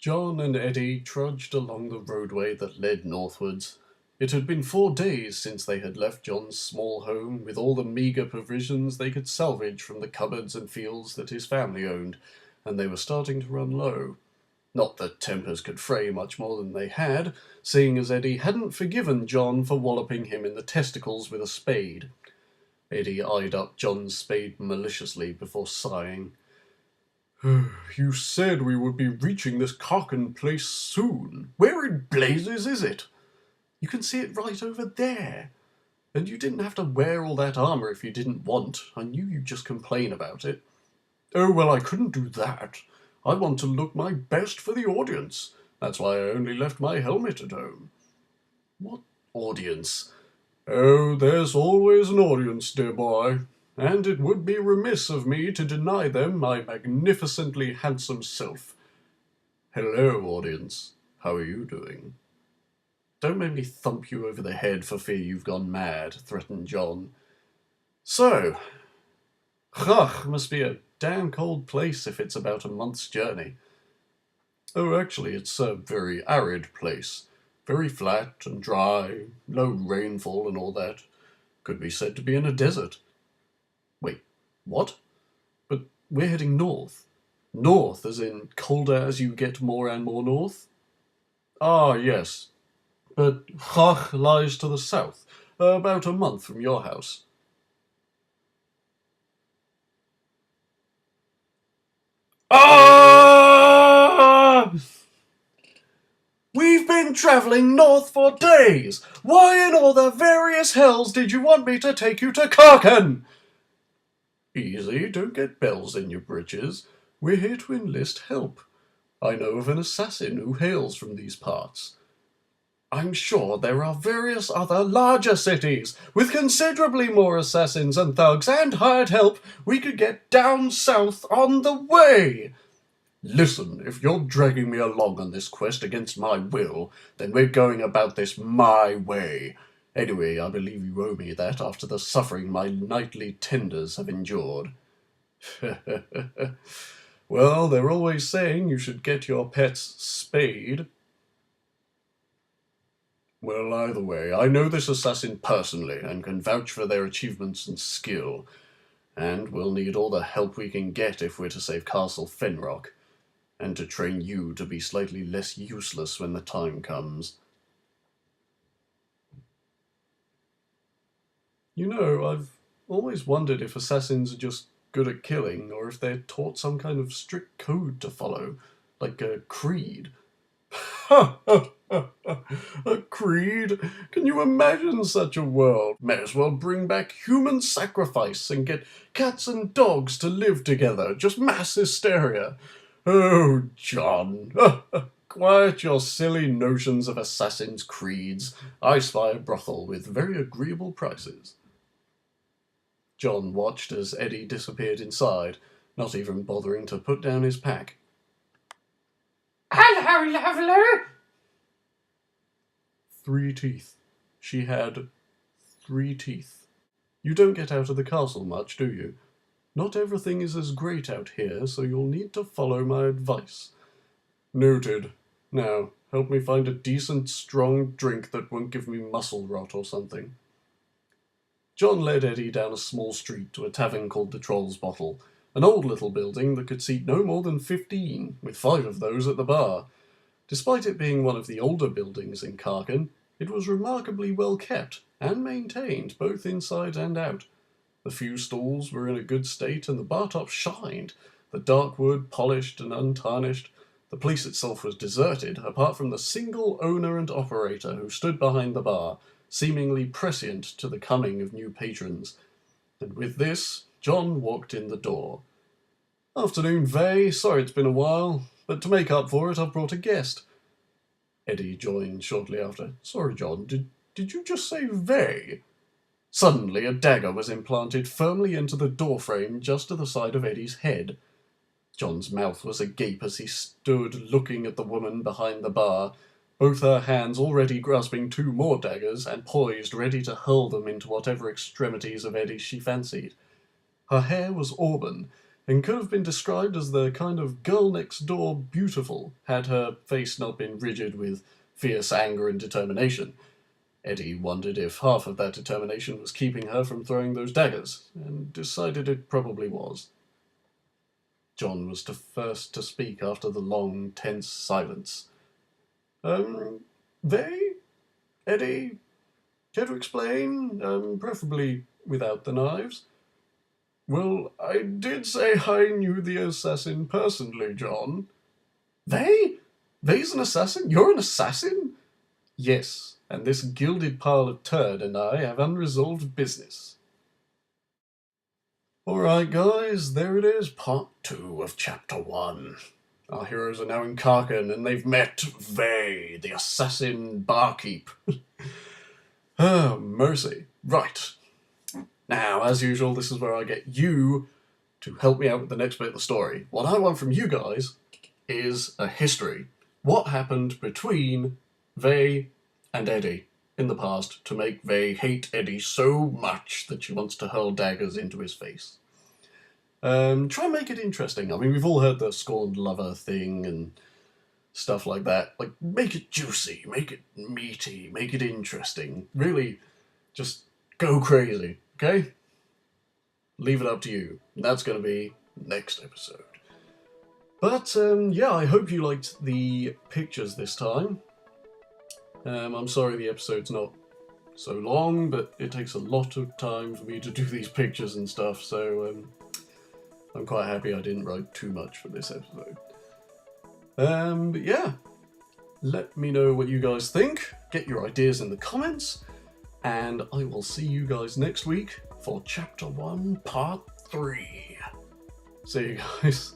John and Eddie trudged along the roadway that led northwards. It had been 4 days since they had left John's small home with all the meagre provisions they could salvage from the cupboards and fields that his family owned, and they were starting to run low. Not that tempers could fray much more than they had, seeing as Eddie hadn't forgiven John for walloping him in the testicles with a spade. Eddie eyed up John's spade maliciously before sighing. You said we would be reaching this Carkan place soon. Where in blazes is it? You can see it right over there. And you didn't have to wear all that armour if you didn't want. I knew you'd just complain about it. Oh, well, I couldn't do that. I want to look my best for the audience. That's why I only left my helmet at home. What audience? Oh, there's always an audience, dear boy. And it would be remiss of me to deny them my magnificently handsome self. Hello, audience. How are you doing? Don't make me thump you over the head for fear you've gone mad, threatened John. So, must be a damn cold place if it's about a month's journey. Oh, actually, it's a very arid place. Very flat and dry, no rainfall and all that. Could be said to be in a desert. Wait, what? But we're heading north. North, as in colder as you get more and more north? Ah, yes. But Chach lies to the south, about a month from your house. Ah! We've been travelling north for days. Why in all the various hells did you want me to take you to Carkan? Easy, don't get bells in your britches. We're here to enlist help. I know of an assassin who hails from these parts. I'm sure there are various other larger cities with considerably more assassins and thugs and hired help we could get down south on the way. Listen, if you're dragging me along on this quest against my will, then we're going about this my way. Anyway, I believe you owe me that after the suffering my nightly tenders have endured. Well, they're always saying you should get your pets spayed. Well, either way, I know this assassin personally and can vouch for their achievements and skill. And we'll need all the help we can get if we're to save Castle Fenrock, and to train you to be slightly less useless when the time comes. You know, I've always wondered if assassins are just good at killing, or if they're taught some kind of strict code to follow, like a creed. A creed? Can you imagine such a world? May as well bring back human sacrifice and get cats and dogs to live together. Just mass hysteria. Oh, John. Quiet your silly notions of assassins' creeds. I spy a brothel with very agreeable prices. John watched as Eddie disappeared inside, not even bothering to put down his pack. Hello, lovely. 3 teeth. She had 3 teeth. You don't get out of the castle much, do you? Not everything is as great out here, so you'll need to follow my advice. Noted. Now, help me find a decent, strong drink that won't give me muscle rot or something. John led Eddie down a small street to a tavern called the Troll's Bottle, an old little building that could seat no more than 15, with 5 of those at the bar. Despite it being one of the older buildings in Carkan, it was remarkably well kept and maintained, both inside and out. The few stalls were in a good state, and the bar top shined, the dark wood polished and untarnished. The place itself was deserted, apart from the single owner and operator who stood behind the bar, seemingly prescient to the coming of new patrons. And with this, John walked in the door. Afternoon, Vay. Sorry it's been a while, but to make up for it, I've brought a guest. Eddie joined shortly after. Sorry, John, did you just say Vay? Suddenly, a dagger was implanted firmly into the doorframe just to the side of Eddie's head. John's mouth was agape as he stood looking at the woman behind the bar, both her hands already grasping 2 more daggers and poised ready to hurl them into whatever extremities of Eddie she fancied. Her hair was auburn, and could have been described as the kind of girl next door beautiful, had her face not been rigid with fierce anger and determination. Eddie wondered if half of that determination was keeping her from throwing those daggers, and decided it probably was. John was the first to speak after the long, tense silence. They? Eddie? Care to explain? Preferably without the knives. Well, I did say I knew the assassin personally, John. They? They's an assassin? You're an assassin? Yes, and this gilded pile of turd and I have unresolved business. Alright guys, there it is, part 2 of chapter 1. Our heroes are now in Carkan and they've met Vay, the assassin barkeep. Oh, mercy. Right. Now, as usual, this is where I get you to help me out with the next bit of the story. What I want from you guys is a history. What happened between Vay and Eddie in the past to make Vay hate Eddie so much that she wants to hurl daggers into his face? Try and make it interesting. I mean, we've all heard the scorned lover thing and stuff like that. Like, make it juicy, make it meaty, make it interesting. Really, just go crazy, okay? Leave it up to you. That's going to be next episode. But, yeah, I hope you liked the pictures this time. I'm sorry the episode's not so long, but it takes a lot of time for me to do these pictures and stuff, so I'm quite happy I didn't write too much for this episode. But yeah, let me know what you guys think, get your ideas in the comments, and I will see you guys next week for Chapter 1, Part 3. See you guys.